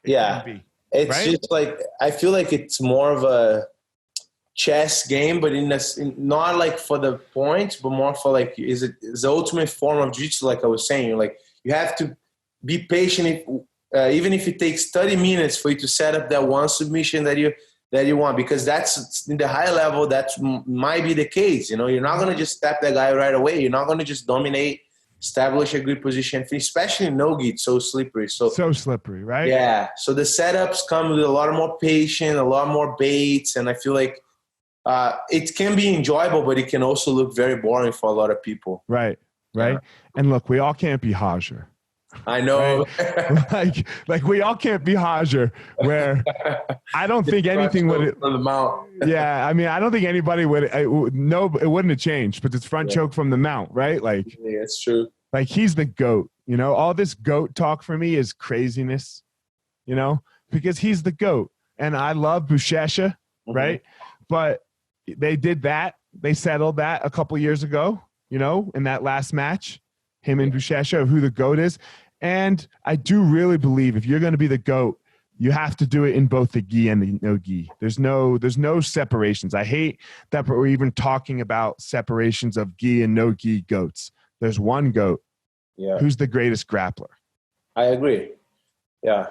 It's just like, I feel like it's more of a chess game, but not like for the points, but more for like, is the ultimate form of jiu-jitsu, like I was saying. Like, you have to be patient, even if it takes 30 minutes for you to set up that one submission that you want, because that's in the high level, that might be the case. You know, you're not going to just tap that guy right away. You're not going to just dominate, establish a good position, especially in NoGi. It's so slippery. So slippery, right? Yeah. So the setups come with a lot more patience, a lot more baits, and I feel like it can be enjoyable, but it can also look very boring for a lot of people. Right. Yeah. And look, we all can't be Hajar. I know. Right? like we all can't be Hajar, where I don't think anything would. From the mount. Yeah, I mean, I don't think anybody would. It wouldn't have changed, but it's front choke from the mount, right? Like, yeah, it's true. Like, he's the GOAT. You know, all this GOAT talk for me is craziness. You know, because he's the GOAT, and I love Buchecha, right? But they did that. They settled that a couple years ago. You know, in that last match, him and Buchecha, who the GOAT is. And I do really believe if you're going to be the GOAT, you have to do it in both the gi and the no gi. There's no separations. I hate that we're even talking about separations of gi and no gi goats. There's one GOAT. Yeah. Who's the greatest grappler? I agree. Yeah.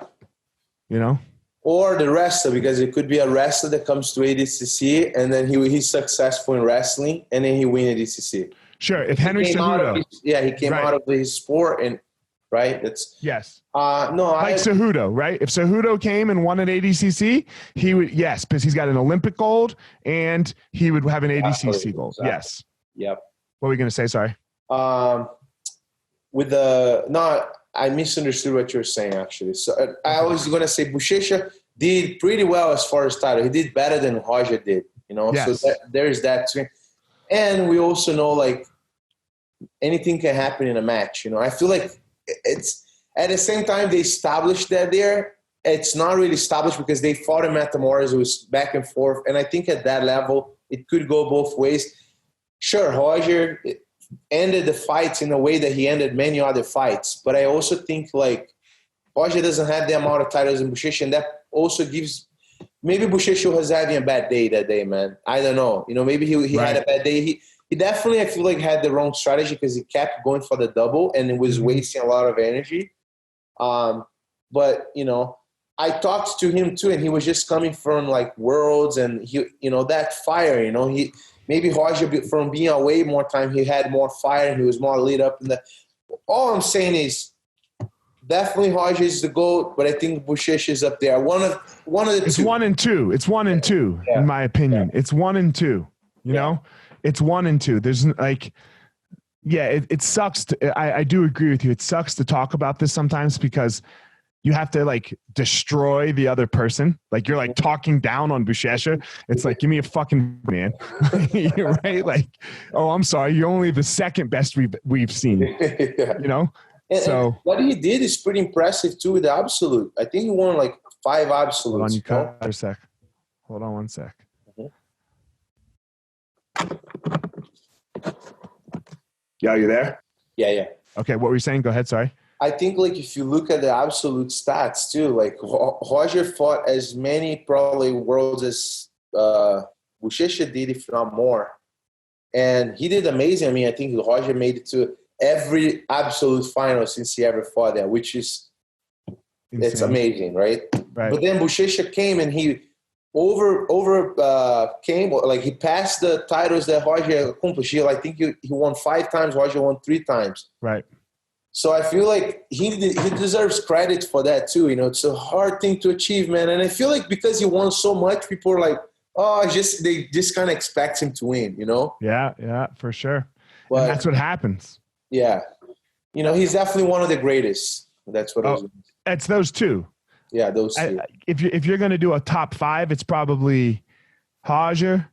You know? Or the wrestler, because it could be a wrestler that comes to ADCC and then he's successful in wrestling and then he wins ADCC. Sure. If Henry Cejudo. He came out of his sport and right. That's yes. Cejudo, right? If Cejudo came and won an ADCC, he would because he's got an Olympic gold and he would have an ADCC gold. Exactly. Yes. Yep. What were we going to say? Sorry. I misunderstood what you were saying, actually. So I was going to say Buchecha did pretty well as far as title. He did better than Roger did, you know? Yes. So there's that too. And we also know, like, anything can happen in a match, you know? I feel like it's – at the same time, they established that there. It's not really established because they fought in Matamoros. It was back and forth. And I think at that level, it could go both ways. Sure, Roger – ended the fights in a way that he ended many other fights. But I also think, like, Roger doesn't have the amount of titles in Buchecha, and that also gives – maybe Buchecha was having a bad day that day, man. I don't know. You know, maybe he had a bad day. He definitely, I feel like, had the wrong strategy because he kept going for the double and it was wasting a lot of energy. But, you know, I talked to him too, and he was just coming from, like, Worlds and, he, you know, that fire, you know, maybe Roger, from being away more time, he had more fire and he was more lit up. All I'm saying is definitely Roger is the GOAT, but I think Buchecha is up there. One of the it's two. It's 1 and 2. It's 1 and 2, in my opinion. Yeah. It's 1 and 2, you know? It's 1 and 2. There's like, it sucks. I do agree with you. It sucks to talk about this sometimes because you have to, like, destroy the other person. Like, you're, like, talking down on Buchecha. It's like, give me a fucking man. Right? Like, oh, I'm sorry. You're only the second best we've seen. You know? And what he did is pretty impressive, too, with the absolute. I think he won, like, 5 absolutes. Hold on, you cut for a sec. Hold on 1 sec. Yeah, are you there? Yeah. Okay, what were you saying? Go ahead, sorry. I think, like, if you look at the absolute stats too, like Roger fought as many probably worlds as Buchecha did, if not more, and he did amazing. I mean, I think Roger made it to every absolute final since he ever fought there, which is it's amazing, right? But then Buchecha came and he came, like, he passed the titles that Roger accomplished. I think he won 5 times. Roger won 3 times. Right. So I feel like he deserves credit for that too. You know, it's a hard thing to achieve, man. And I feel like because he won so much, people are like, they just kind of expect him to win, you know? Yeah, for sure. But and that's what happens. Yeah. You know, he's definitely one of the greatest. That's what it's those two. Yeah, those two. If you're going to do a top 5, it's probably Roger,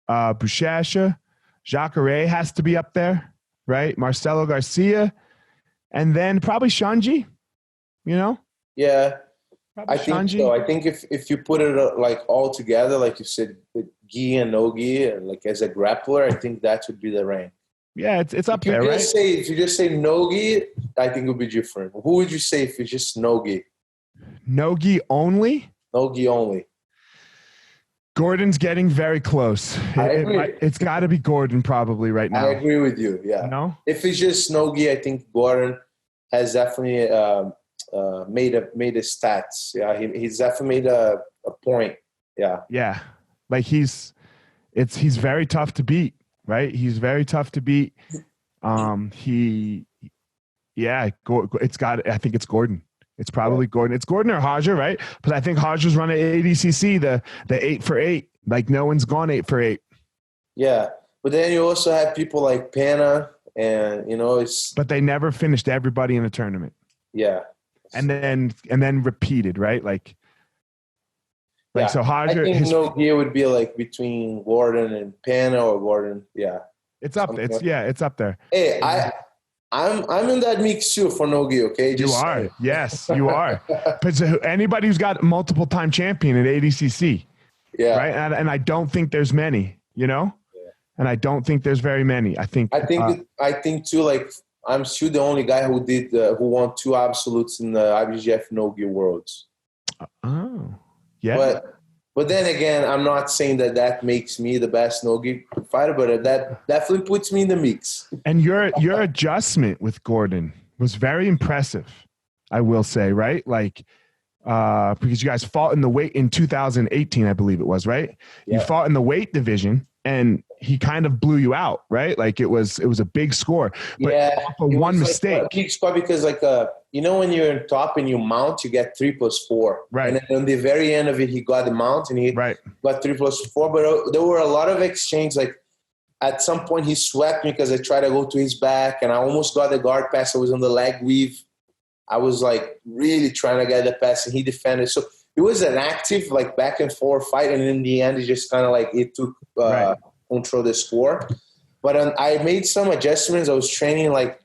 Buchecha, Jacare has to be up there, right? Marcelo Garcia. And then probably Shanji, you know? Yeah. Probably I think Shanji. So. I think if you put it like all together, like you said, with gi and no-gi, like as a grappler, I think that would be the rank. Yeah, it's up there, right? If you just say no-gi, I think it would be different. Who would you say if it's just no-gi? No-gi only? No-gi only. Gordon's getting very close. It's got to be Gordon probably right now. I agree with you. Yeah. No? If it's just no-gi, I think Gordon has definitely made a stats. Yeah, he's definitely made a point. Yeah. Yeah, like he's very tough to beat, right? He's very tough to beat. I think it's Gordon. It's probably Gordon. It's Gordon or Roger, right? But I think Roger's run at ADCC, the 8 for 8. Like, no one's gone 8 for 8. Yeah. But then you also have people like Pana and, you know, But they never finished everybody in the tournament. Yeah. And then repeated, right? So Roger. I think no-gi would be like between Gordon and Pana or Gordon. Yeah. It's up there. It's up there. Hey, I'm in that mix too for no-gi, okay? You are. Yes, you are. But anybody who's got multiple time champion at ADCC. Yeah. Right? And I don't think there's many, you know? Yeah. And I don't think there's very many. I think too, like I'm still the only guy who won 2 absolutes in the IBJJF NoGi Worlds. Oh, yeah. But then again, I'm not saying that makes me the best NoGi fighter, but that definitely puts me in the mix. And your adjustment with Gordon was very impressive, I will say, right? Like, because you guys fought in the weight in 2018, I believe it was, right? Yeah. You fought in the weight division, and he kind of blew you out, right? Like it was a big score, but one mistake. Like a big score because when you're in top and you mount, you get 3+4, right? And then on the very end of it, he got the mount and he got 3+4. But there were a lot of exchanges. Like at some point, he swept me because I tried to go to his back, and I almost got the guard pass. I was on the leg weave. I was like really trying to get the pass, and he defended. So it was an active, like back and forth fight, and in the end, it just kind of like it took control the score. But I made some adjustments. I was training like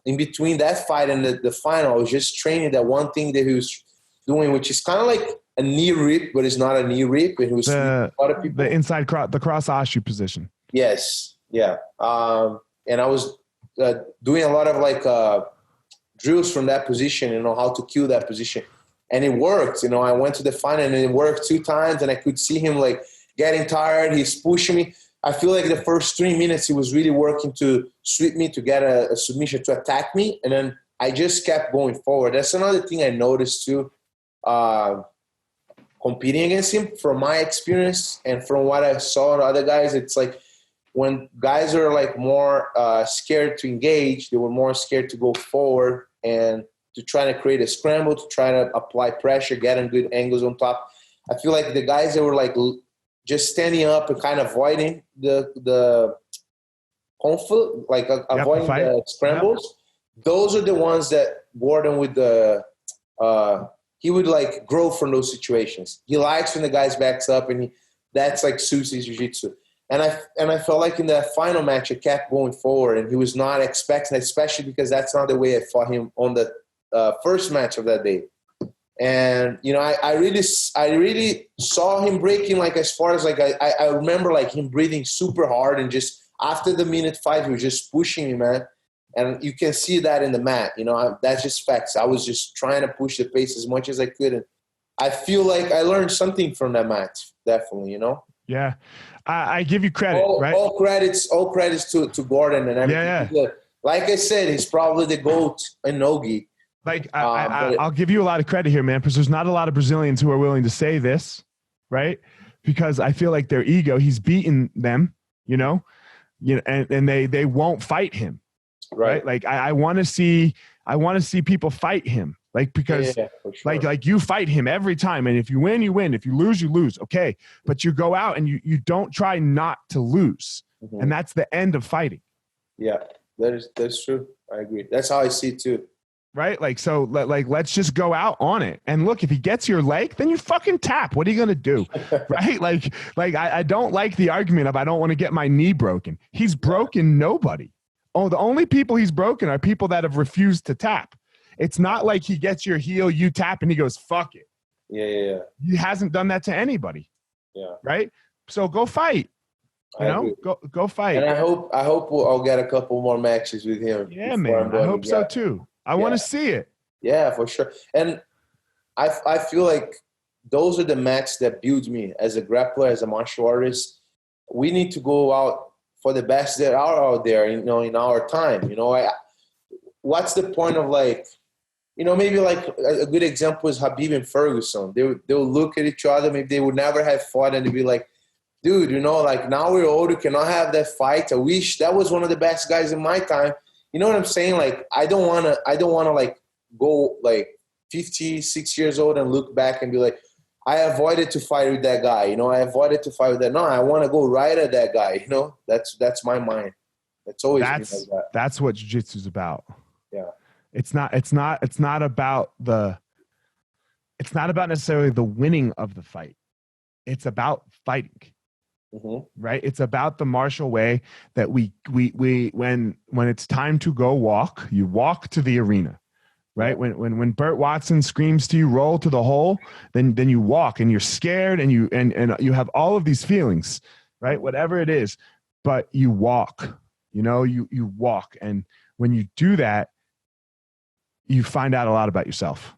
in between that fight and the final. I was just training that one thing that he was doing, which is kind of like a knee rip, but it's not a knee rip. And he was a lot of people. The inside the cross ashu position. Yes, yeah. And I was doing a lot of like drills from that position, how to kill that position. And it worked. I went to the final and it worked 2 times, and I could see him like getting tired. He's pushing me. I feel like the first 3 minutes he was really working to sweep me, to get a submission, to attack me. And then I just kept going forward. That's another thing I noticed too, competing against him. From my experience and from what I saw in other guys, it's like when guys are like more scared to engage, they were more scared to go forward and to try to create a scramble, to try to apply pressure, getting good angles on top. I feel like the guys that were like just standing up and kind of avoiding the conflict, like avoiding the scrambles, those are the ones that Gordon with he would like grow from those situations. He likes when the guys backs up, and that's like suits his jiu-jitsu. And I felt like in that final match, I kept going forward, and he was not expecting, especially because that's not the way I fought him on the first match of that day. And I really saw him breaking, like as far as like I remember like him breathing super hard, and just after the minute 5 he was just pushing me, man. And you can see that in the mat. That's just facts. I was just trying to push the pace as much as I could, and I feel like I learned something from that match, definitely. Yeah, I give you credit. Right? All credits to Gordon and everything. Yeah. Like I said, he's probably the GOAT in NoGi. Like I'll give you a lot of credit here, man, because there's not a lot of Brazilians who are willing to say this, right? Because I feel like their ego, he's beaten them, and they won't fight him, right? Like I want to see people fight him, like because for sure. like you fight him every time, and if you win, you win. If you lose, you lose. Okay, but you go out and you don't try not to lose, and that's the end of fighting. Yeah, that's true. I agree. That's how I see it too. Right? Like, so like, let's just go out on it. And look, if he gets your leg, then you fucking tap. What are you going to do? Right? Like I don't like the argument of, I don't want to get my knee broken. He's broken nobody. Oh, the only people he's broken are people that have refused to tap. It's not like he gets your heel, you tap, and he goes, fuck it. Yeah. He hasn't done that to anybody. Yeah. Right? So go fight. Go fight. And I hope I'll get a couple more matches with him. Yeah, man. I hope so too. I want to see it. Yeah, for sure. And I feel like those are the matches that build me as a grappler, as a martial artist. We need to go out for the best that are out there, in our time. What's the point of like, maybe like a good example is Khabib and Ferguson. They'll look at each other. Maybe they would never have fought, and they'd be like, dude, like now we're old, we cannot have that fight. I wish that was one of the best guys in my time. You know what I'm saying? Like, I don't want to like go like 56 years old and look back and be like, I avoided to fight with that guy. I avoided to fight with that. No, I want to go right at that guy. That's my mind. It's always been like that. That's what jiu-jitsu is about. Yeah. It's not about necessarily the winning of the fight. It's about fighting. Right? It's about the martial way that we when it's time to go walk, you walk to the arena, right? When Burt Watson screams to you, roll to the hole, then you walk, and you're scared, and you have all of these feelings, right? Whatever it is, but you walk, you walk. And when you do that, you find out a lot about yourself.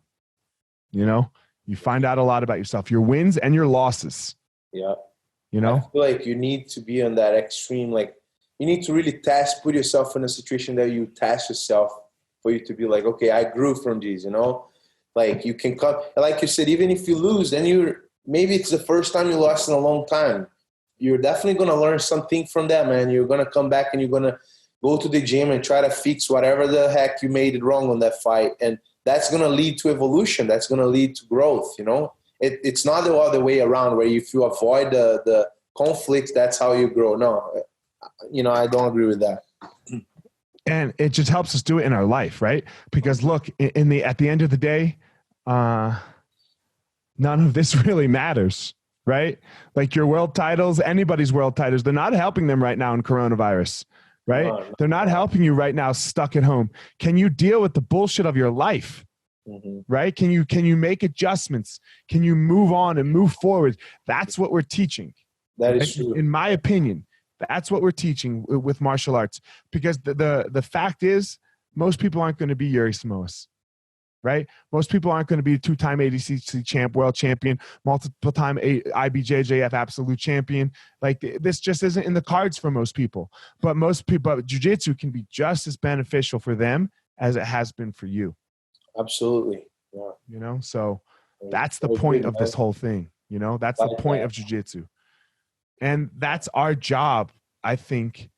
You know, you find out a lot about yourself, your wins and your losses. Yeah. You know, I feel like you need to be on that extreme. Like you need to really put yourself in a situation that you test yourself for you to be like, okay, I grew from these, you know, like you can come, like you said, even if you lose, then maybe it's the first time you lost in a long time. You're definitely going to learn something from that, man. You're going to come back and you're going to go to the gym and try to fix whatever the heck you made it wrong on that fight. And that's going to lead to evolution. That's going to lead to growth, you know. It's not the other way around where if you avoid the conflict, that's how you grow. No, you know, I don't agree with that. And it just helps us do it in our life, right? Because look, at the end of the day, none of this really matters, right? Like your world titles, anybody's world titles, they're not helping them right now in coronavirus, right? No. They're not helping you right now stuck at home. Can you deal with the bullshit of your life? Mm-hmm. Right? Can you make adjustments? Can you move on and move forward? That's what we're teaching. That is true. In my opinion, that's what we're teaching with martial arts. Because the fact is, most people aren't going to be Yuri Simoes, right? Most people aren't going to be a 2-time ADCC champ, world champion, multiple-time IBJJF absolute champion. Like this just isn't in the cards for most people. But jiu-jitsu can be just as beneficial for them as it has been for you. Absolutely. Yeah. You know, so that's the point of this whole thing. You know, that's the point of jiu-jitsu. And that's our job, I think.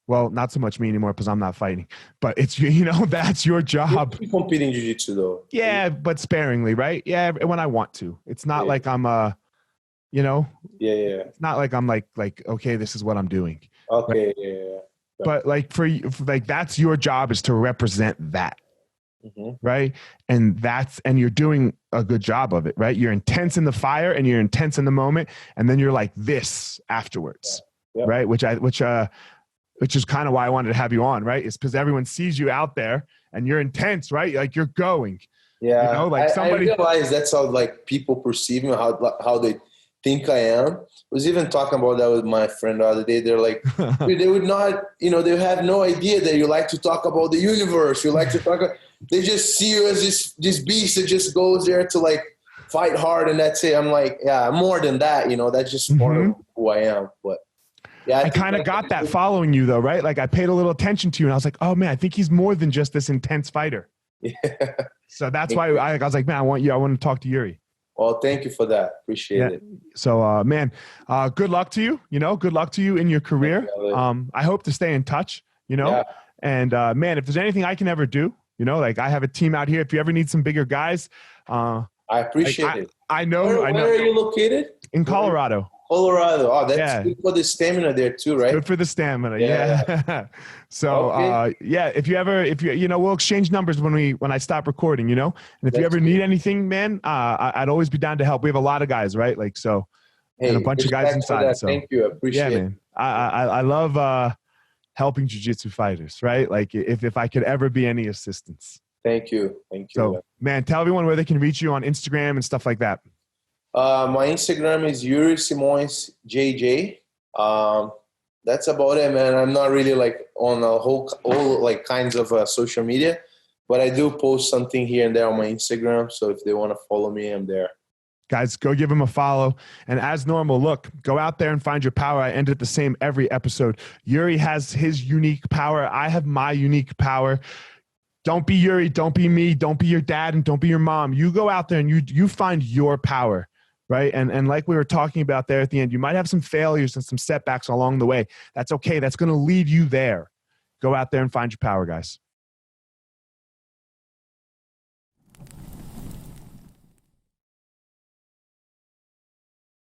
Well, not so much me anymore because I'm not fighting. But it's, you know, that's your job. You compete in jiu-jitsu though. Yeah, but sparingly, right? Yeah, when I want to. It's not like I'm you know. Yeah. It's not like I'm like okay, this is what I'm doing. Okay, right? yeah. But like for like that's your job is to represent that. Mm-hmm. Right. And you're doing a good job of it, right? You're intense in the fire and you're intense in the moment. And then you're like this afterwards. Yeah. Right. Which is kind of why I wanted to have you on, right? It's because everyone sees you out there and you're intense, right? Like you're going. Yeah. You know, like I realize that's how like people perceive me, how they think I am. I was even talking about that with my friend the other day. They're like, they would not, you know, they have no idea that you like to talk about the universe. You like to talk about, they just see you as this beast that just goes there to like fight hard and that's it. I'm like, yeah, I'm more than that, you know, that's just part of who I am. But yeah, I kind of got that following you though, right? Like I paid a little attention to you and I was like, oh man, I think he's more than just this intense fighter. Yeah. So that's why I was like, man, I want to talk to Yuri. Well, thank you for that. Appreciate it. So, man, good luck to you. You know, good luck to you in your career. I hope to stay in touch, you know, and man, if there's anything I can ever do, you know, like I have a team out here. If you ever need some bigger guys, I appreciate it. I know. Where are you located? In Colorado. Colorado. Oh, that's good for the stamina there too, right? Good for the stamina. Yeah. So, if you know, we'll exchange numbers when I stop recording, you know, and if you ever need anything, man, I'd always be down to help. We have a lot of guys, right? Like, so, and a bunch of guys inside. So thank you. I appreciate it. Man. I love, helping jiu-jitsu fighters, right? Like if I could ever be any assistance. Thank you. So, man, tell everyone where they can reach you on Instagram and stuff like that. My Instagram is Yuri Simoes JJ. That's about it, man. I'm not really like on a whole like kinds of social media, but I do post something here and there on my Instagram. So if they want to follow me, I'm there. Guys, go give him a follow. And as normal, look, go out there and find your power. I end it the same every episode. Yuri has his unique power. I have my unique power. Don't be Yuri. Don't be me. Don't be your dad and don't be your mom. You go out there and you find your power. Right. And like we were talking about there at the end, you might have some failures and some setbacks along the way. That's okay. That's going to lead you there. Go out there and find your power, guys.